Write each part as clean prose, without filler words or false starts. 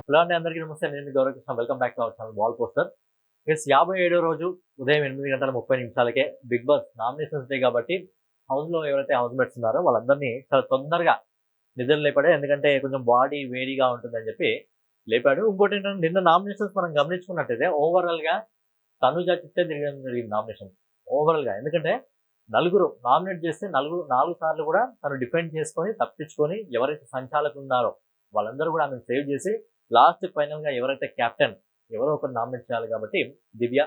Hello అండి, అందరికీ నమస్తే. నేను మీ Gauravkrishna. Welcome back to our channel wall poster. 57వ రోజు ఉదయం 8:30 బిగ్ బాస్ నామినేషన్స్ డే కాబట్టి హౌస్‌లో ఎవరైతే హౌస్‌మేట్స్ ఉన్నారో వాళ్ళందరినీ చాలా తొందరగా నిద్ర లేపాడు. ఎందుకంటే కొంచెం బాడీ వేడిగా ఉంటుందని చెప్పి లేపాడు. ఇంకోటేంటంటే నిన్న నామినేషన్స్ మనం గమనించుకున్నట్టయితే ఓవరాల్‌గా తనుజ చుట్టే జరిగింది నామినేషన్. ఓవరాల్‌గా ఎందుకంటే నలుగురు నామినేట్ చేస్తే 4 సార్లు కూడా తను డిఫెండ్ చేసుకొని తప్పించుకొని ఎవరైతే సంచాలకులు ఉన్నారో వాళ్ళందరూ కూడా ఆమెను సేవ్ చేసి లాస్ట్ ఫైనల్‌గా ఎవరైతే కెప్టెన్ ఎవరో ఒకరు నామినేట్ చేయాలి కాబట్టి దివ్య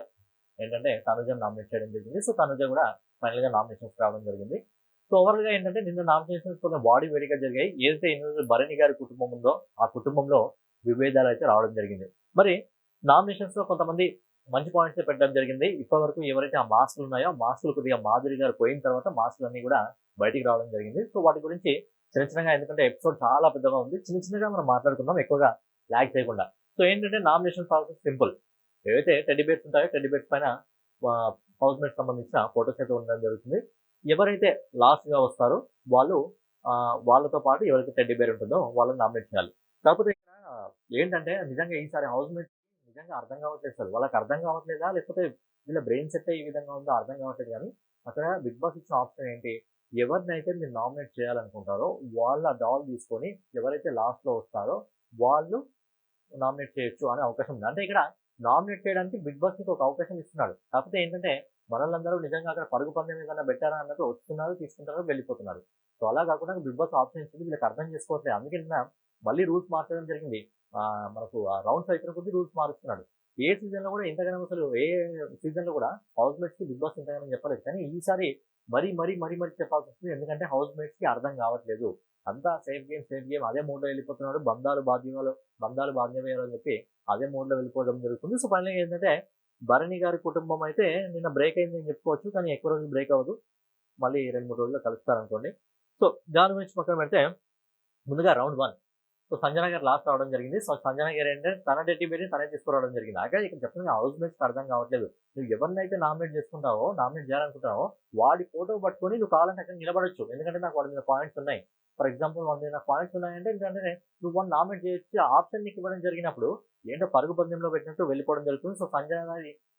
ఏంటంటే తనుజను నామినేట్ చేయడం జరిగింది. సో తనుజ కూడా ఫైనల్‌గా నామినేషన్స్ రావడం జరిగింది. సో ఓవరాల్‌గా ఏంటంటే నిన్న నామినేషన్స్ కొంచెం బాడీ వేడిగా జరిగాయి. ఏదైతే ఈరోజు భరణి గారి కుటుంబం ఉందో ఆ కుటుంబంలో విభేదాలు అయితే రావడం జరిగింది. మరి నామినేషన్స్‌లో కొంతమంది మంచి పాయింట్సే పెట్టడం జరిగింది. ఇప్పటివరకు ఎవరైతే ఆ మాస్కులు ఉన్నాయో ఆ మాస్కులు కొద్దిగా మాధురి గారు పోయిన తర్వాత మాస్కులన్నీ కూడా బయటికి రావడం జరిగింది. సో వాటి గురించి చిన్న చిన్నగా, ఎందుకంటే ఎపిసోడ్ చాలా పెద్దగా ఉంది, చిన్న చిన్నగా మనం మాట్లాడుకుందాం ఎక్కువగా లాగ్ చేయకుండా. సో ఏంటంటే నామినేషన్ ప్రాసెస్ సింపుల్. ఏవైతే టెడ్డీ బేర్స్ ఉంటాయో టెడ్డీ బేర్స్ పైన హౌస్‌మేట్స్ సంబంధించిన ఫోటోస్ అయితే ఉండడం జరుగుతుంది. ఎవరైతే లాస్ట్‌గా వస్తారో వాళ్ళు వాళ్ళతో పాటు ఎవరైతే టెడ్డీ బేర్ ఉంటుందో వాళ్ళని నామినేట్ చేయాలి. కాకపోతే ఇక్కడ ఏంటంటే నిజంగా ఈసారి హౌస్‌మేట్స్‌కి నిజంగా అర్థం కావట్లేదు సార్. వాళ్ళకి అర్థం కావట్లేదా? లేకపోతే వీళ్ళ బ్రెయిన్ సెట్టే ఈ విధంగా ఉందో అర్థం కావట్లేదు గానీ, అక్కడ బిగ్ బాస్ ఇచ్చిన ఆప్షన్ ఏంటి? ఎవరినైతే మీరు నామినేట్ చేయాలనుకుంటారో వాళ్ళ డాల్ తీసుకొని ఎవరైతే లాస్ట్‌లో వస్తారో వాళ్ళు నామినేట్ చేయొచ్చు అనే అవకాశం ఉంది. అంటే ఇక్కడ నామినేట్ చేయడానికి బిగ్ బాస్ నీకు ఒక అవకాశం ఇస్తున్నాడు. కాకపోతే ఏంటంటే మనోళ్ళందరూ నిజంగా అక్కడ పరుగు పందెం ఏదైనా పెట్టారా అన్నట్టు వస్తున్నారు, తీసుకుంటున్నారు, వెళ్ళిపోతున్నారు. సో అలా కాకుండా బిగ్ బాస్ ఆప్షన్ ఇచ్చింది. వీళ్ళకి అర్థం చేసుకోవట్లేదు. అందుకే నిన్న మళ్ళీ రూల్స్ మార్చడం జరిగింది. మనకు ఆ రౌండ్స్ అయితున్న కొద్దీ రూల్స్ మారుస్తున్నాడు. ఏ సీజన్‌లో కూడా ఇంతగానం అసలు ఏ సీజన్‌లో కూడా హౌస్‌మేట్స్‌కి బిగ్ బాస్ ఇంతగానం చెప్పలేదు. కానీ ఈసారి మరీ చెప్పాల్సొస్తుంది. ఎందుకంటే హౌస్‌మేట్స్‌కి అర్థం కావట్లేదు. అంతా సేఫ్ గేమ్ అదే మోడ్‌లో వెళ్ళిపోతున్నాడు. బంధాలు బాంధవ్యాలు అని చెప్పి అదే మోడ్‌లో వెళ్ళిపోవడం జరుగుతుంది. సో ఫైనల్‌గా ఏంటంటే భరణి గారి కుటుంబం అయితే నిన్న బ్రేక్ అయిందని చెప్పుకోవచ్చు. కానీ ఎక్కువ రోజులు బ్రేక్ అవ్వదు. మళ్ళీ 2, 3 రోజుల్లో కలుస్తారనుకోండి. సో దాని గురించి పక్కన పెడితే ముందుగా రౌండ్ 1. సో సంజన గారు లాస్ట్ రావడం జరిగింది. సో సంజన గారు ఏంటంటే తన టెడ్డీ బేర్‌ని తనే తీసుకురావడం జరిగింది. నాకే ఇక్కడ చెప్తున్నా హౌస్‌మేట్స్‌కి అర్థం కావట్లేదు. నువ్వు ఎవరినైతే నామినేట్ చేయాలనుకుంటావో వాడి ఫోటో పట్టుకొని నువ్వు కావాలంటే అక్కడ నిలబడొచ్చు. ఎందుకంటే నాకు వాడి మీద పాయింట్స్ ఉన్నాయి. ఫర్ ఎగ్జాంపుల్ వాడి మీద పాయింట్స్ ఉన్నాయంటే ఏంటంటే నువ్వు వాడిని నామినేట్ చేయొచ్చు. ఆప్షన్ నీకు ఇవ్వడం జరిగినప్పుడు ఏంటో పరుగు పందెంలో పెట్టినట్టు వెళ్ళిపోవడం జరుగుతుంది. సో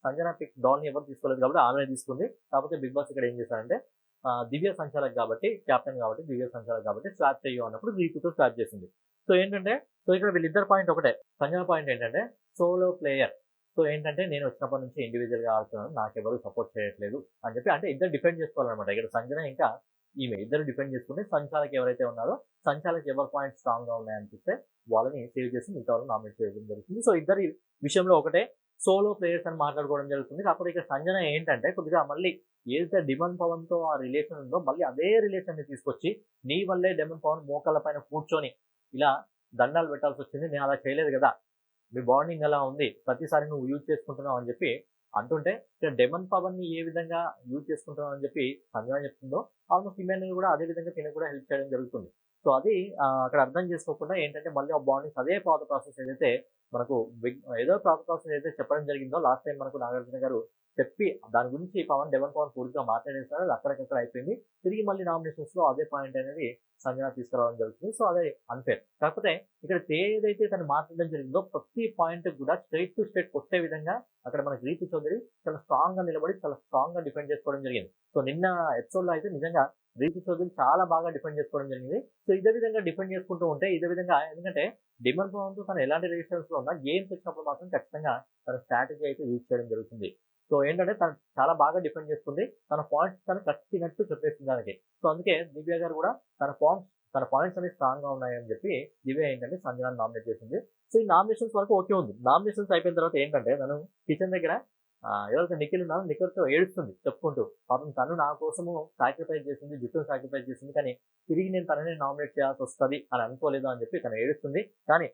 సంజన పిక్ డాల్‌ని ఎవరు తీసుకోలేదు కాబట్టి ఆమెనే తీసుకుంది. కాకపోతే బిగ్ బాస్ ఇక్కడ ఏం చేశారంటే దివ్య సంచాలక్ కాబట్టి కెప్టెన్ కాబట్టి దివ్య సంచాలక్ కాబట్టి స్వాప్ చెయ్యు అన్నప్పుడు రీతుతో స్వాప్ చేసింది. సో ఏంటంటే సో ఇక్కడ వీళ్ళిద్దరి పాయింట్ ఒకటే. సంజన పాయింట్ ఏంటంటే సోలో ప్లేయర్. సో ఏంటంటే నేను వచ్చినప్పటి నుంచి ఇండివిజువల్‌గా ఆడుతున్నాను. నాకెవరు సపోర్ట్ చేయట్లేదు అని చెప్పి అంటే ఇద్దరు డిఫెండ్ చేసుకోవాలన్నమాట. ఇక్కడ సంజన ఇంకా ఈమె ఇద్దరు డిఫెండ్ చేసుకుంటే సంచాలక్ ఎవరైతే ఉన్నారో సంచాలక్ ఎవరి పాయింట్స్ స్ట్రాంగ్‌గా ఉన్నాయనిపిస్తే వాళ్ళని సేవ్ చేసి మిగతా వాళ్ళని నామినేట్ చేయడం జరుగుతుంది. సో ఇద్దరి విషయంలో ఒకటే. సోలో ప్లేయర్స్ అని మాట్లాడుకోవడం జరుగుతుంది. కాకపోతే ఇక్కడ సంజన ఏంటంటే కొద్దిగా మళ్ళీ ఏదైతే డిమన్ పవన్‌తో ఆ రిలేషన్ ఉందో మళ్ళీ అదే రిలేషన్‌ని తీసుకొచ్చి నీ వల్లే డిమన్ పవన్ మోకాళ్ళ పైన కూర్చొని ఇలా దండాలు పెట్టాల్సొచ్చింది. నేను అలా చేయలేదు గదా! మీ బాండింగ్ అలా ఉంది. ప్రతిసారి నువ్వు యూజ్ చేసుకుంటున్నావు అని చెప్పి అంటుంటే, ఇక్కడ డెమన్ పవన్‌ని ఏ విధంగా యూజ్ చేసుకుంటున్నావు అని చెప్పి సంజన చెప్తుందో, ఆల్‌మోస్ట్ ఇమాన్యుల్ కూడా అదే విధంగా తినకు కూడా హెల్ప్ చేయడం జరుగుతుంది. సో అది అక్కడ అర్థం చేసుకోకుండా ఏంటంటే మళ్ళీ ఆ బాండింగ్స్ అదే పాత ప్రాసెస్ ఏదైతే మనకు ఏదో పాత ప్రాసెస్ ఏదైతే చెప్పడం జరిగిందో లాస్ట్ టైమ్ మనకు నాగార్జున గారు చెప్పి దాని గురించి డెమన్ పవన్ పూర్తిగా మాట్లాడేసారు. అది అక్కడికక్కడ అయిపోయింది. తిరిగి మళ్ళీ నామినేషన్స్‌లో అదే పాయింట్ అనేది సంజన తీసుకురావడం జరుగుతుంది. సో అదే అన్‌ఫేర్. కాకపోతే ఇక్కడ ఏదైతే తను మాట్లాడడం జరిగిందో ప్రతి పాయింట్ కూడా స్ట్రెయిట్ టు స్ట్రెయిట్ కొట్టే విధంగా అక్కడ మనకి రీతు చౌదరి చాలా స్ట్రాంగ్‌గా నిలబడి చాలా స్ట్రాంగ్‌గా డిఫెండ్ చేసుకోవడం జరిగింది. సో నిన్న ఎపిసోడ్‌లో అయితే నిజంగా రీతు చౌదరి చాలా బాగా డిఫెండ్ చేసుకోవడం జరిగింది. సో ఇదే విధంగా డిఫెండ్ చేసుకుంటూ ఉంటే ఇదే విధంగా ఎందుకంటే డిమన్ పవన్‌తో తను ఎలాంటి రిలేషన్స్‌లో ఉన్నా గేమ్స్ వచ్చినప్పుడు మాత్రం ఖచ్చితంగా తన స్ట్రాటజీ అయితే యూజ్ చేయడం జరుగుతుంది. సో ఏంటంటే తను చాలా బాగా డిఫెండ్ చేసుకుంది. తన పాయింట్స్ తను కట్టినట్టు చెప్పేసింది దానికి. సో అందుకే దివ్య గారు కూడా తన పాయింట్స్ అనేవి స్ట్రాంగ్‌గా ఉన్నాయని చెప్పి దివ్య ఏంటంటే సంజనాని నామినేట్ చేసింది. సో ఈ నామినేషన్స్ వరకు ఓకే ఉంది. నామినేషన్స్ అయిపోయిన తర్వాత ఏంటంటే తను కిచెన్ దగ్గర ఎవరైతే నిఖిల్ ఉన్నారో నిఖిల్‌తో ఏడుస్తుంది చెప్పుకుంటూ. పాపం తను నా కోసము సాక్రిఫైస్ చేసింది, జుట్టును సాక్రిఫైస్ చేసింది. కానీ తిరిగి నేను తననే నామినేట్ చేయాల్సొస్తది అని అనుకోలేదు అని చెప్పి తను ఏడుస్తుంది. కానీ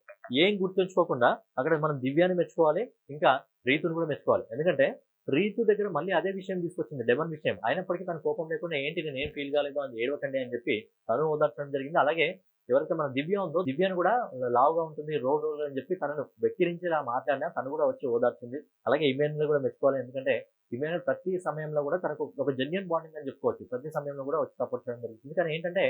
ఏం గుర్తుంచుకోకుండా అక్కడ మనం దివ్యాని మెచ్చుకోవాలి. ఇంకా రీతుని కూడా మెచ్చుకోవాలి. ఎందుకంటే రీతు దగ్గర మళ్ళీ అదే విషయం తీసుకొచ్చింది డెమన్ విషయం. అయినప్పటికీ తన కోపం లేకుండా ఏంటి నేనేం ఫీల్ కాలేదు అని ఏడవకండి అని చెప్పి తను ఓదార్చడం జరిగింది. అలాగే ఎవరైతే మన దివ్య ఉందో దివ్యను కూడా లావుగా ఉంటుంది రోల్ అని చెప్పి తనను వెక్కిరించి ఇలా మాట్లాడినా తను కూడా వచ్చి ఓదార్చింది. అలాగే ఇమాన్యుల్ కూడా మెచ్చుకోవాలి. ఎందుకంటే ఇమాన్యుల్ ప్రతి సమయంలో కూడా తనకు ఒక జెన్యూన్ బాండింగ్ అని చెప్పుకోవచ్చు. ప్రతి సమయంలో కూడా వచ్చి సపోర్ట్ చేయడం జరుగుతుంది. కానీ ఏంటంటే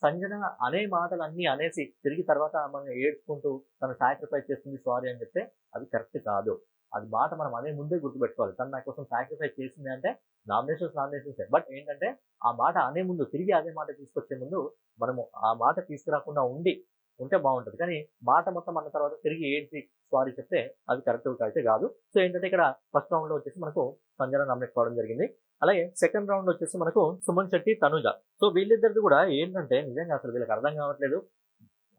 సంజన అనే మాటలన్నీ అనేసి తిరిగి తర్వాత మనం ఏడ్చుకుంటూ తను సాక్రిఫైస్ చేస్తుంది సారీ అని చెప్తే అది కరెక్ట్ కాదు. అది మాట మనం అనే ముందే గుర్తుపెట్టుకోవాలి. తను నా కోసం సాక్రిఫైస్ చేసింది అంటే నామినేషన్సే. బట్ ఏంటంటే ఆ మాట అనే ముందు తిరిగి అదే మాట తీసుకొచ్చే ముందు మనము ఆ మాట తీసుకురాకుండా ఉంటే బాగుంటది. కానీ మాట మొత్తం అన్న తర్వాత తిరిగి ఏడ్చి సారీ చెప్తే అది కరెక్ట్ అయితే కాదు. సో ఏంటంటే ఇక్కడ ఫస్ట్ రౌండ్ లో వచ్చేసి మనకు సంజన నామినేట్ కావడం జరిగింది. అలాగే సెకండ్ రౌండ్ వచ్చేసి మనకు సుమన్ శెట్టి, తనుజ. సో వీళ్ళిద్దరిది కూడా ఏంటంటే నిజంగా అసలు వీళ్ళకి అర్థం కావట్లేదు.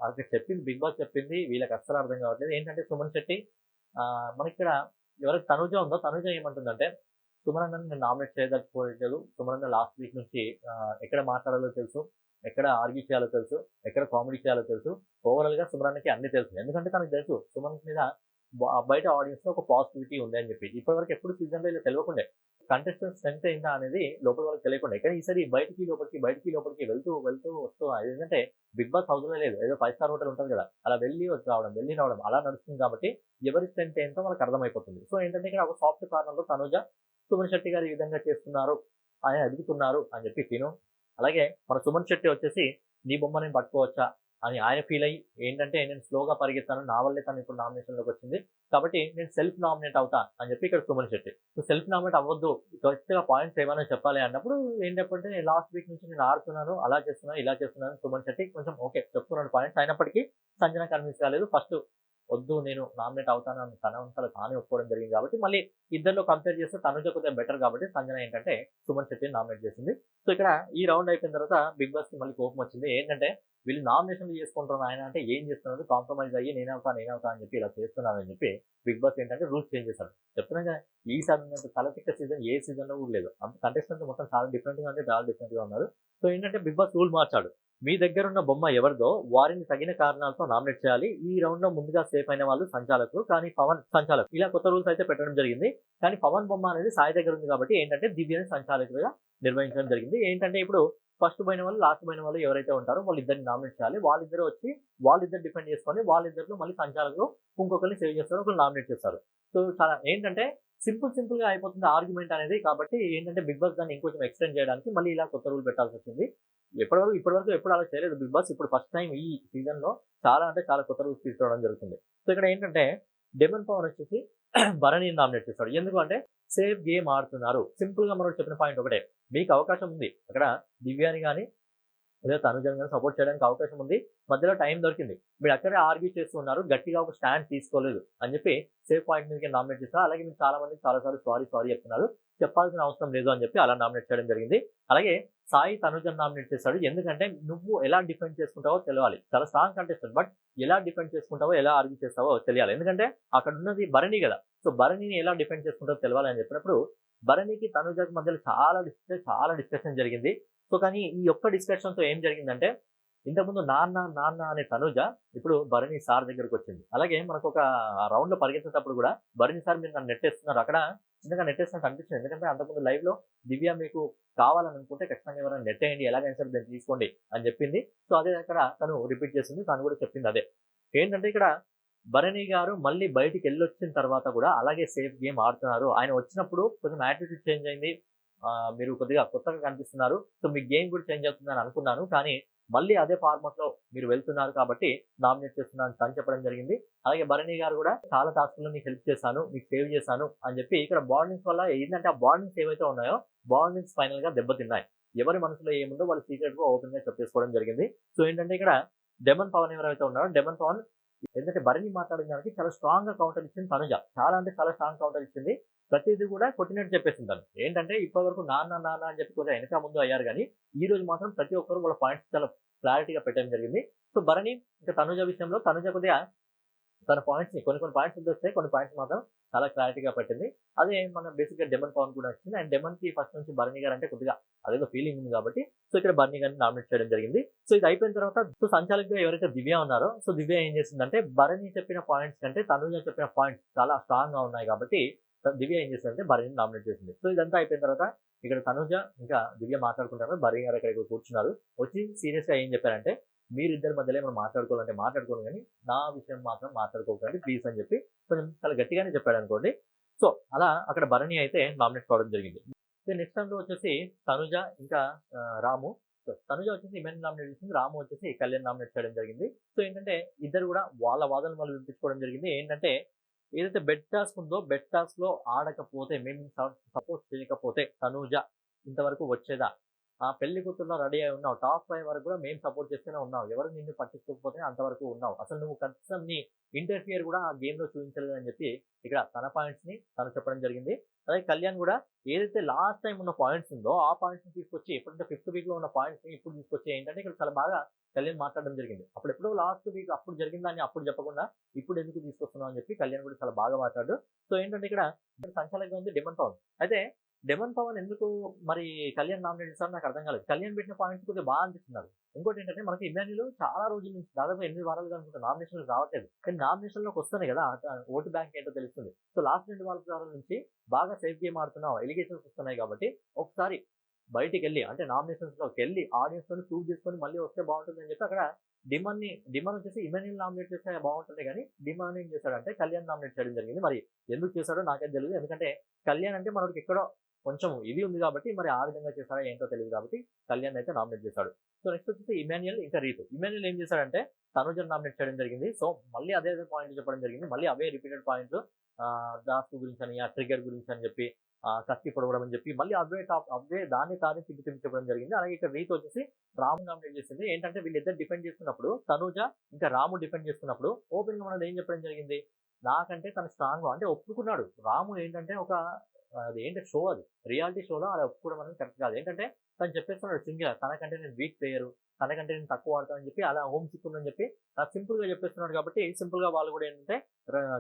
వాళ్ళకి చెప్పింది బిగ్ బాస్ చెప్పింది వీళ్ళకి అస్సలు అర్థం కావట్లేదు. ఏంటంటే సుమన్ శెట్టి మనకి ఇక్కడ ఎవరైతే తనుజ ఉందో తనుజ ఏమంటుందంటే సుమన్ అన్నని నేను నామినేట్ చేయదలుచుకోలేదు. సుమన్ అన్న లాస్ట్ వీక్ నుంచి ఎక్కడ మాట్లాడాలో తెలుసు, ఎక్కడ ఆర్గ్యూ చేయాలో తెలుసు, ఎక్కడ కామెడీ చేయాలో తెలుసు. ఓవరాల్ గా సుమన్ అన్నకి అన్ని తెలుసు. ఎందుకంటే తనకు తెలుసు సుమన్ మీద బయట ఆడియన్స్ లో ఒక పాజిటివిటీ ఉంది అని చెప్పి. ఇప్పటి వరకు ఎప్పుడు సీజన్ లో ఇలా తెలియకుండే కంటెస్టెంట్ స్ట్రెంత్ ఏంటా అనేది లోపల వాళ్ళకి తెలియకుండా. కానీ ఈసారి బయటికి లోపలికి వెళ్తూ వస్తూ ఏంటంటే బిగ్ బాస్ హౌస్ లో లేదు, ఏదో 5 స్టార్ హోటల్ ఉంటుంది కదా, అలా వెళ్ళి రావడం అలా నడుస్తుంది కాబట్టి ఎవరి స్ట్రెంత్ ఏంటో వాళ్ళకి అర్థమైపోతుంది. సో ఏంటంటే ఇక్కడ ఒక సాఫ్ట్ కార్నర్ లో తనుజ సుమన్ శెట్టి గారు ఈ విధంగా చేస్తున్నారు అని అడుగుతున్నారు అని చెప్పి తిను. అలాగే మన సుమన్ శెట్టి వచ్చేసి నీ బొమ్మ నేను పట్టుకోవచ్చా అని ఆయన ఫీల్ అయ్యి ఏంటంటే నేను స్లోగా పరిగెత్తాను, నా వల్లే తను ఇప్పుడు నామినేషన్ లోకి వచ్చింది కాబట్టి నేను సెల్ఫ్ నామినేట్ అవుతా అని చెప్పి ఇక్కడ Suman Shetty. So self nominate అవ్వద్దు, కరెక్ట్ గా పాయింట్స్ ఏమైనా చెప్పాలి అన్నప్పుడు ఏంటంటే లాస్ట్ వీక్ నుంచి నేను ఆడుతున్నాను, అలా చేస్తున్నాను, ఇలా చేస్తున్నాను. సుమన్ శెట్టి కొంచెం ఓకే చెప్తున్నాడు పాయింట్స్, అయినప్పటికీ సంజన కన్విన్స్ కాలేదు. ఫస్ట్ వద్దు నేను నామినేట్ అవుతాను అని తనంతలో తానే ఒప్పుకోవడం జరిగింది కాబట్టి మళ్ళీ ఇద్దరిలో కంపేర్ చేస్తే తనుజ కొద్దిగా బెటర్ కాబట్టి సంజన ఏంటంటే సుమన్ శెట్టిని నామినేట్ చేసింది. సో ఇక్కడ ఈ రౌండ్ అయిపోయిన తర్వాత బిగ్ బాస్ కి మళ్ళీ కోపం వచ్చింది. ఏంటంటే వీళ్ళు నామినేషన్లు చేసుకుంటున్నారు ఆయన అంటే ఏం చేస్తున్నారు, కాంప్రమైజ్ అయ్యి నేనవుతా అని చెప్పి ఇలా చేస్తున్నానని చెప్పి బిగ్ బాస్ ఏంటంటే రూల్స్ చేంజ్ చేశారు. చెప్తున్నాగా ఈసారి తలతిక్క సీజన్ ఏ సీజన్ లో కూడా లేదు. అంత కంటెస్టెంట్ మొత్తం చాలా డిఫరెంట్ గా అంటే చాలా డిఫరెంట్ గా ఉన్నారు. సో ఏంటంటే బిగ్ బాస్ రూల్ మార్చాడు. మీ దగ్గర ఉన్న బొమ్మ ఎవరిదో వారిని తగిన కారణాలతో నామినేట్ చేయాలి. ఈ రౌండ్ లో ముందుగా సేఫ్ అయిన వాళ్ళు సంచాలకులు, కానీ పవన్ సంచాలకులు, ఇలా కొత్త రూల్స్ అయితే పెట్టడం జరిగింది. కానీ పవన్ బొమ్మ అనేది సాయి దగ్గర ఉంది కాబట్టి ఏంటంటే దివ్యని సంచాలకులుగా నిర్వహించడం జరిగింది. ఏంటంటే ఇప్పుడు ఫస్ట్ పోయిన వాళ్ళు లాస్ట్ పోయిన వాళ్ళు ఎవరైతే ఉంటారో వాళ్ళిద్దరిని నామినేట్ చేయాలి. వాళ్ళిద్దరు డిఫెండ్ చేసుకొని వాళ్ళిద్దరిలో మళ్ళీ సంచాలకులు ఇంకొకరిని సేవ్ చేస్తారు, ఒకరు నామినేట్ చేస్తారు. సో చాలా ఏంటంటే సింపుల్ గా అయిపోతుంది ఆర్గ్యుమెంట్ అనేది. కాబట్టి ఏంటంటే బిగ్ బాస్ దాన్ని ఇంకొంచెం ఎక్స్టెండ్ చేయడానికి మళ్ళీ ఇలా కొత్త రూల్ పెట్టాల్సి వచ్చింది. ఇప్పటివరకు ఎప్పుడు అలా చేయలేదు బిగ్ బాస్. ఇప్పుడు ఫస్ట్ టైం ఈ సీజన్ లో చాలా కొత్త రూల్స్ తీసుకురావడం జరుగుతుంది. సో ఇక్కడ ఏంటంటే డెమన్ పవన్ వచ్చేసి భరణిని నామినేట్ చేస్తాడు. ఎందుకు అంటే సేఫ్ గేమ్ ఆడుతున్నారు. సింపుల్ గా మనం చెప్పిన పాయింట్ ఒకటే, మీకు అవకాశం ఉంది అక్కడ దివ్యాని కానీ లేదా తనుజని కానీ సపోర్ట్ చేయడానికి అవకాశం ఉంది, మధ్యలో టైం దొరికింది, మీరు అక్కడే ఆర్గ్యూ చేస్తున్నారు, గట్టిగా ఒక స్టాండ్ తీసుకోలేదు అని చెప్పి సేఫ్ పాయింట్ మీద నామినేట్ చేస్తారు. అలాగే మీరు చాలా మంది చాలాసార్లు సారీ చెప్తున్నారు, చెప్పాల్సిన అవసరం లేదు అని చెప్పి అలా నామినేట్ చేయడం జరిగింది. అలాగే సాయి తనుజని నామినేట్ చేస్తాడు. ఎందుకంటే నువ్వు ఎలా డిఫెండ్ చేసుకుంటావో తెలియాలి. చాలా స్ట్రాంగ్ కంటెస్టెంట్, బట్ ఎలా డిఫెండ్ చేసుకుంటావో ఎలా ఆర్గ్యూ చేస్తావో తెలియాలి. ఎందుకంటే అక్కడ ఉన్నది భరణి కదా. సో భరణిని ఎలా డిఫెండ్ చేసుకుంటావో తెలియాలి అని చెప్పినప్పుడు భరణికి తనుజకి మధ్యలో చాలా డిస్కషన్ జరిగింది. సో కానీ ఈ ఒక్క డిస్కషన్ తో ఏం జరిగిందంటే ఇంతకుముందు నాన్న అనే తనుజ ఇప్పుడు భరణి సార్ దగ్గరకు వచ్చింది. అలాగే మనకు ఒక రౌండ్ లో పరిగెత్తేటప్పుడు కూడా భరణి సార్ మీరు నన్ను నెట్టేస్తున్నారు, అక్కడ చిన్నగా నెట్టేస్తున్నట్టు అనిపించింది. ఎందుకంటే అంతకుముందు లైవ్ లో దివ్య మీకు కావాలని అనుకుంటే ఖచ్చితంగా ఎవరైనా నెట్టేయండి, ఎలాగైనా సరే దాన్ని తీసుకోండి అని చెప్పింది. సో అదే అక్కడ తను రిపీట్ చేసింది, తను కూడా చెప్పింది అదే. ఏంటంటే ఇక్కడ భరణి గారు మళ్ళీ బయటికి వెళ్ళొచ్చిన తర్వాత కూడా అలాగే సేఫ్ గేమ్ ఆడుతున్నారు. ఆయన వచ్చినప్పుడు కొంచెం యాటిట్యూడ్ చేంజ్ అయింది, మీరు కొద్దిగా కొత్తగా కనిపిస్తున్నారు, సో మీ గేమ్ కూడా చేంజ్ అవుతుందని అనుకున్నాను, కానీ మళ్ళీ అదే ఫార్మాట్ లో మీరు వెళ్తున్నారు కాబట్టి నామినేట్ చేస్తున్నాను అని చెప్పడం జరిగింది. అలాగే భరణి గారు కూడా చాలా టాస్క్ లో నీకు హెల్ప్ చేశాను, నీకు సేవ్ చేశాను అని చెప్పి ఇక్కడ బాండింగ్స్ వల్ల ఏంటంటే ఆ బాండింగ్స్ ఏవైతే ఉన్నాయో బాండింగ్స్ ఫైనల్ గా దెబ్బతిన్నాయి. ఎవరి మనసులో ఏముందో వాళ్ళు సీక్రెట్ గా ఓపెన్ గా చెప్పేసుకోవడం జరిగింది. సో ఏంటంటే ఇక్కడ డెమన్ పవన్ ఎవరైతే ఉన్నారో డెమన్ పవన్ ఎందుకంటే భరణి మాట్లాడిన దానికి చాలా స్ట్రాంగ్ గా కౌంటర్ ఇచ్చింది తనుజ. చాలా స్ట్రాంగ్ కౌంటర్ ఇచ్చింది. ప్రతిదీ కూడా కొట్టినట్టు చెప్పేసింది తను. ఏంటంటే ఇప్పటి వరకు నాన్న అని చెప్పి కొంచెం వెనక ముందు అయ్యారు, కానీ ఈ రోజు మాత్రం ప్రతి ఒక్కరు వాళ్ళ పాయింట్స్ చాలా క్లారిటీగా పెట్టడం జరిగింది. సో భరణి ఇంకా తనుజ విషయంలో తనుజ కొద్దిగా తన పాయింట్స్ ని కొన్ని పాయింట్స్ వస్తాయి, కొన్ని పాయింట్స్ మాత్రం చాలా క్లారిటీగా పెట్టింది. అదే మన బేసిక్ గా డెమన్ పవన్ కూడా వచ్చింది. అండ్ డెమన్ కి ఫస్ట్ నుంచి భరణి గారు అంటే కొద్దిగా అదేదో ఫీలింగ్ ఉంది కాబట్టి సో ఇక్కడ భరణి గారిని నామినేట్ చేయడం జరిగింది. సో ఇది అయిపోయిన తర్వాత సో సంచాలకుగా ఎవరైతే దివ్య ఉన్నారో సో దివ్య ఏం చేసిందంటే భరణి చెప్పిన పాయింట్స్ కంటే తనుజ చెప్పిన పాయింట్స్ చాలా స్ట్రాంగ్ గా ఉన్నాయి కాబట్టి దివ్య ఏం చేసిందంటే భరణిని నామినేట్ చేసింది. సో ఇదంతా అయిపోయిన తర్వాత ఇక్కడ తనుజ ఇంకా దివ్య మాట్లాడుకుంటారు. భరణి గారు ఇక్కడ కూర్చున్నారు. వచ్చి సీరియస్ గా ఏం చెప్పారంటే మీరిద్దరి మధ్యలో మనం మాట్లాడుకోవాలంటే మాట్లాడుకోను, కానీ నా విషయం మాత్రం మాట్లాడుకోకండి ప్లీజ్ అని చెప్పి కొంచెం చాలా గట్టిగానే చెప్పాడు అనుకోండి. సో అలా అక్కడ భరణి అయితే నామినేట్ కావడం జరిగింది. నెక్స్ట్ టైంలో వచ్చేసి తనుజ ఇంకా రాము తనుజ వచ్చేసి ఇమాన్యుల్ నామినేట్ చేసింది, రాము వచ్చేసి కళ్యాణ్ నామినేట్ చేయడం జరిగింది. సో ఏంటంటే ఇద్దరు కూడా వాళ్ళ వాదనలు వాళ్ళు వినిపించుకోవడం జరిగింది. ఏంటంటే ఏదైతే బెడ్ టాస్క్ ఉందో బెడ్ టాస్క్ లో ఆడకపోతే, మేము సపోర్ట్ చేయకపోతే తనుజ ఇంతవరకు వచ్చేదా? ఆ పెళ్లి కూతురులో రెడీ అయి ఉన్నావు, టాప్ 5 వరకు కూడా మేము సపోర్ట్ చేస్తూనే ఉన్నావు, ఎవరు నిన్ను పట్టించుకోకపోతే అంతవరకు ఉన్నావు, అసలు నువ్వు కనీసం నీ ఇంటర్ఫియర్ కూడా ఆ గేమ్ లో చూపించలేదు అని చెప్పి ఇక్కడ తన పాయింట్స్ ని తను చెప్పడం జరిగింది. అలాగే కళ్యాణ్ కూడా ఏదైతే లాస్ట్ టైం ఉన్న పాయింట్స్ ఉందో ఆ పాయింట్స్ ని తీసుకొచ్చి, ఎప్పుడంటే 5th వీక్ లో ఉన్న పాయింట్స్ ని ఇప్పుడు తీసుకొచ్చి ఏంటంటే ఇక్కడ చాలా బాగా కళ్యాణ్ మాట్లాడడం జరిగింది. అప్పుడు ఎప్పుడో లాస్ట్ వీక్ అప్పుడు జరిగిన దాన్ని అప్పుడు చెప్పకుండా ఇప్పుడు ఎందుకు తీసుకొస్తున్నావు అని చెప్పి కళ్యాణ్ కూడా చాలా బాగా మాట్లాడు. సో ఏంటంటే ఇక్కడ సంచాలకంగా ఉంది డెమన్ పవన్. అయితే డెమన్ పవన్ ఎందుకు మరి కళ్యాణ్ నామినేట్ చేస్తారో నాకు అర్థం కాలేదు. కళ్యాణ్ పెట్టిన పాయింట్స్ కొద్దిగా బాగా అనిపిస్తున్నారు. ఇంకోటి ఏంటంటే మనకి ఇమాన్యుల్ చాలా రోజుల నుంచి, దాదాపు 8 వారాలుగా అనుకుంటా నామినేషన్ రావట్లేదు. కానీ నామినేషన్ లోకి వస్తున్నాయి కదా, ఓటు బ్యాంక్ ఏంటో తెలుస్తుంది. సో లాస్ట్ 2 వారాల నుంచి బాగా సేఫ్ గేమ్ ఆడుతున్నావు, ఎలిగేషన్స్ వస్తున్నాయి కాబట్టి ఒకసారి బయటికి వెళ్ళి, అంటే నామినేషన్స్ లోకి వెళ్ళి ఆడియన్స్ తో ప్రూవ్ చేసుకొని మళ్ళీ వస్తే బాగుంటుంది అని చెప్పి అక్కడ డిమాన్ వచ్చేసి ఇమాన్యుల్ నామినేట్ చేస్తే బాగుంటుంది, కానీ డిమాన్ ఏం చేశాడంటే కళ్యాణ్ నామినేట్ చేయడం జరిగింది. మరి ఎందుకు చేశాడో నాకేం తెలియదు. ఎందుకంటే కళ్యాణ్ అంటే మనకి ఎక్కడో కొంచెం ఇది ఉంది కాబట్టి మరి ఆ విధంగా చేశాడో ఏంటో తెలియదు కాబట్టి కళ్యాణ్ అయితే నామినేట్ చేశాడు. సో నెక్స్ట్ వచ్చేసి ఇమాన్యుల్ ఇంకా రీతు. ఇమాన్యుల్ ఏం చేశాడంటే తనుజను నామినేట్ చేయడం జరిగింది. సో మళ్ళీ అదే పాయింట్ చెప్పడం జరిగింది, మళ్ళీ అవే రిపీటెడ్ పాయింట్లు, డాస్క్ గురించి అని, ఆ ట్రిగర్ గురించి అని చెప్పి, కత్తి పొడవడం అని చెప్పి మళ్ళీ అవే దాన్ని తిప్పి చెప్పడం జరిగింది. అలాగే ఇక్కడ రీతు వచ్చేసి రాము నామినేట్ చేసింది. ఏంటంటే వీళ్ళిద్దరు డిఫెండ్ చేసుకున్నప్పుడు, తనుజ ఇంకా రాము డిఫెండ్ చేసుకున్నప్పుడు ఓపెన్ గా మనం ఏం చెప్పడం జరిగింది, నాకంటే తను స్ట్రాంగ్ అంటే ఒప్పుకున్నాడు. రాము ఏంటంటే ఒక అది ఏంటి షో, అది రియాలిటీ షోలో అలా ఒప్పుకోవడం అనేది కరెక్ట్ కాదు. ఏంటంటే తను చెప్పేస్తున్నాడు సింగిల్, తనకంటే నేను వీక్ ప్లేయర్, తనకంటే నేను తక్కువ ఆడతానని చెప్పి, అలా హోమ్ సిక్ ఉందని చెప్పి సింపుల్ గా చెప్పేస్తున్నాడు. కాబట్టి సింపుల్ గా వాళ్ళు కూడా ఏంటంటే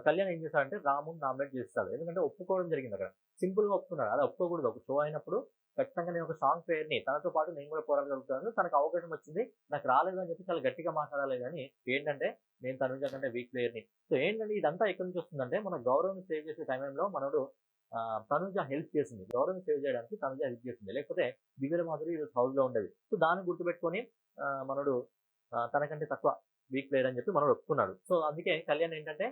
కళ్యాణ్ ఏం చేశాడంటే రాము నామినేట్ చేస్తాడు. ఎందుకంటే ఒప్పుకోవడం జరిగింది అక్కడ, సింపుల్ గా ఒప్పుకున్నాడు. అలా ఒప్పుకోకూడదు. ఒక షో అయినప్పుడు ఖచ్చితంగా నేను ఒక స్ట్రాంగ్ ప్లేయర్ ని, తనతో పాటు నేను కూడా పోరాడగలుగుతాను, తనకు అవకాశం వచ్చింది నాకు రాలేదు అని చెప్పి చాలా గట్టిగా మాట్లాడాలి. కానీ ఏంటంటే నేను తనుజ కంటే వీక్ ప్లేయర్ ని. సో ఏంటంటే ఇదంతా ఎక్కడి నుంచి వస్తుందంటే మన గౌరవం సేవ్ చేసే టైంలో మనోడు తనుజ హెల్ప్ చేసింది, గౌరవం సేవ్ చేయడానికి తనుజ హెల్ప్ చేసింది. లేకపోతే దివ్య మాధురి ఈరోజు హౌస్ లో ఉండేది. సో దాన్ని గుర్తుపెట్టుకొని మనోడు తనకంటే తక్కువ వీక్ ప్లేయర్ అని చెప్పి మనోడు ఒప్పుకున్నాడు. సో అందుకే కళ్యాణ్ ఏంటంటే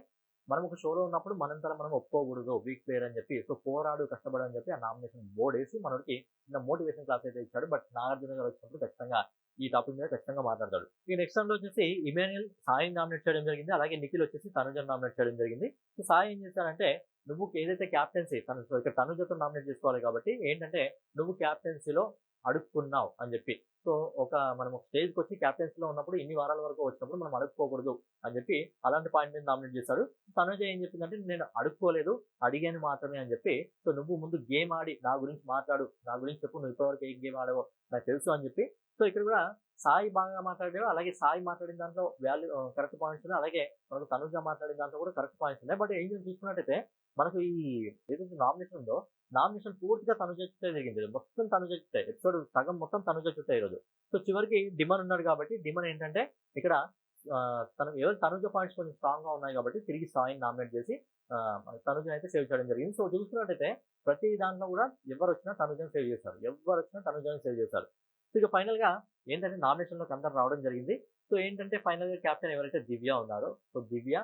మనం ఒక షోలో ఉన్నప్పుడు మనంతరం మనం ఒప్పుకోకూడదు వీక్ ప్లేయర్ అని చెప్పి, సో పోరాడు కష్టపడు అని చెప్పి ఆ నామినేషన్ బోర్డు వేసి మనోడికి చిన్న మోటివేషన్ క్లాస్ అయితే ఇచ్చాడు. బట్ నాగార్జున గారు వచ్చినప్పుడు ఖచ్చితంగా ఈ టాపిక్ మీద ఖచ్చితంగా మాట్లాడతాడు. ఈ నెక్స్ట్ టైం లో వచ్చేసి ఇమాన్యుల్ సాయి నామినేట్ చేయడం జరిగింది. అలాగే నిఖిల్ వచ్చేసి తనుజను నామినేట్ చేయడం జరిగింది. సో సాయి ఏం చేశారంటే, నువ్వు ఏదైతే క్యాప్టెన్సీ ఇక్కడ తనుజతో నామినేట్ చేసుకోవాలి కాబట్టి ఏంటంటే నువ్వు క్యాప్టెన్సీలో అడుక్కున్నావు అని చెప్పి, సో మనం ఒక స్టేజ్కి వచ్చి క్యాప్టెన్సీలో ఉన్నప్పుడు ఇన్ని వారాల వరకు వచ్చినప్పుడు మనం అడుక్కోకూడదు అని చెప్పి అలాంటి పాయింట్ మీద నామినేట్ చేశాడు. తనుజ ఏం చెప్పిందంటే నేను అడుక్కోలేదు, అడిగాను మాత్రమే అని చెప్పి, సో నువ్వు ముందు గేమ్ ఆడి నా గురించి మాట్లాడు, నా గురించి చెప్పు, నువ్వు ఇప్పటివరకు ఏ గేమ్ ఆడావో నాకు తెలుసు అని చెప్పి. సో ఇక్కడ కూడా సాయి బాగా మాట్లాడాడు. అలాగే సాయి మాట్లాడిన దాంట్లో వాల్యూ కరెక్ట్ పాయింట్స్ ఉన్నాయి, అలాగే మనకు తనుజ మాట్లాడిన దాంట్లో కూడా కరెక్ట్ పాయింట్స్ ఉన్నాయి. బట్ ఏం చూసుకున్నట్టయితే మనకు ఈ ఏదైతే నామినేషన్ ఉందో నామినేషన్ పూర్తిగా తనుజ చుట్టే జరిగింది. మొత్తం తనుజ చుట్టే, ఎపిసోడ్ సగం మొత్తం తనుజ చుట్టే ఈరోజు. సో చివరికి డిమన్ ఉన్నాడు కాబట్టి డిమన్ ఏంటంటే ఇక్కడ ఎవరు తనుజ పాయింట్స్ కొంచెం స్ట్రాంగ్ గా ఉన్నాయి కాబట్టి తిరిగి సాయిని నామినేట్ చేసి తనుజ అయితే సేవ్ చేయడం జరిగింది. సో చూసుకున్నట్టయితే ప్రతి దాంట్లో కూడా ఎవరు వచ్చినా తనుజను సేవ్ చేశారు, ఎవరు వచ్చినా తనుజను సేవ్ చేశారు. సో ఇక ఫైనల్ గా ఏంటంటే నామినేషన్ లోకి అందరు రావడం జరిగింది. సో ఏంటంటే ఫైనల్ గా క్యాప్టెన్ ఎవరైతే దివ్య ఉన్నారో, సో దివ్య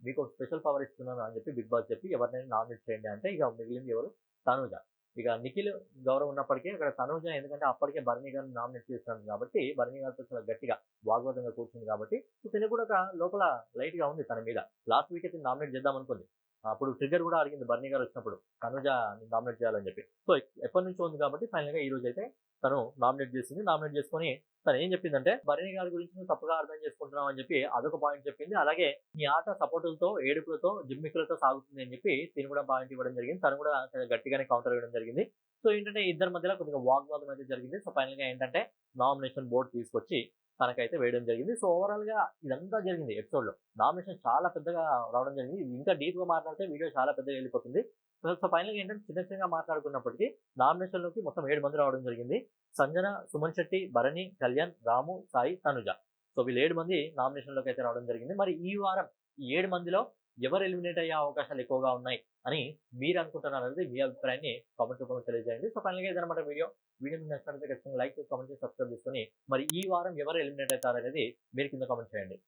మీకు ఒక స్పెషల్ పవర్ ఇస్తున్నాను అని చెప్పి బిగ్ బాస్ చెప్పి ఎవరినైనా నామినేట్ చేయండి అంటే ఇక మిగిలింది ఎవరు, తనుజ. ఇక నిఖిల్ గౌరవం ఉన్నప్పటికీ ఇక్కడ తనుజ, ఎందుకంటే అప్పటికే బర్నీ గారిని నామినేట్ చేస్తున్నాడు కాబట్టి, బర్నీ గారితో చాలా గట్టిగా వాగ్వాదంగా కూర్చుంది కాబట్టి, సో తిని కూడా ఒక లోపల లైట్ గా ఉంది తన మీద. లాస్ట్ వీక్ అయితే నామినేట్ చేద్దాం అనుకుంది, అప్పుడు ట్రిగర్ కూడా అడిగింది బర్నీ గారు వచ్చినప్పుడు తనుజ నామినేట్ చేయాలని చెప్పి. సో ఎప్పటి నుంచో ఉంది కాబట్టి ఫైనల్ గా ఈ రోజు అయితే తను నామినేట్ చేసింది. నామినేట్ చేసుకొని తను ఏం చెప్పిందంటే బర్నీ గారి గురించి నువ్వు తప్పుగా అర్థం చేసుకుంటున్నావు అని చెప్పి అదొక పాయింట్ చెప్పింది. అలాగే నీ ఆట సపోర్టులతో, ఏడుపులతో, జిమ్మికులతో సాగుతుంది అని చెప్పి తిని కూడా పాయింట్ ఇవ్వడం జరిగింది. తను కూడా గట్టిగానే కౌంటర్ ఇవ్వడం జరిగింది. సో ఏంటంటే ఇద్దరి మధ్యలో కొద్దిగా వాగ్వాదం అయితే జరిగింది. సో ఫైనల్ గా ఏంటంటే నామినేషన్ బోర్డు తీసుకొచ్చి తనకైతే వేయడం జరిగింది. సో ఓవరాల్ గా ఇదంతా జరిగింది ఎపిసోడ్ లో. నామినేషన్ చాలా పెద్దగా రావడం జరిగింది. ఇంకా డీప్ గా మాట్లాడితే వీడియో చాలా పెద్దగా వెళ్ళిపోతుంది. సో ఫైనల్ గా ఏంటంటే చిన్నగా మాట్లాడుకున్నప్పటికీ నామినేషన్ లోకి మొత్తం 7 మంది రావడం జరిగింది. సంజన, సుమన్ శెట్టి, భరణి, కళ్యాణ్, రాము, సాయి, తనుజ. సో వీళ్ళు 7 మంది నామినేషన్ లోకి అయితే రావడం జరిగింది. మరి ఈ వారం ఈ 7 మందిలో ఎవరు ఎలిమినేట్ అయ్యే అవకాశాలు ఎక్కువగా ఉన్నాయి అని మీరు అనుకుంటున్నారు అనేది మీ అభిప్రాయాన్ని కామెంట్ రూపంలో తెలియజేయండి. సో ఫైనల్ గా ఇదనమాట వీడియో నచ్చినట్లయితే ఖచ్చితంగా లైక్ చేసి, కామెంట్ చేసి, సబ్స్క్రైబ్ చేసుకొని మరి ఈ వారం ఎవరు ఎలిమినేట్ అవుతారు అనేది మీరు కింద కామెంట్ చేయండి.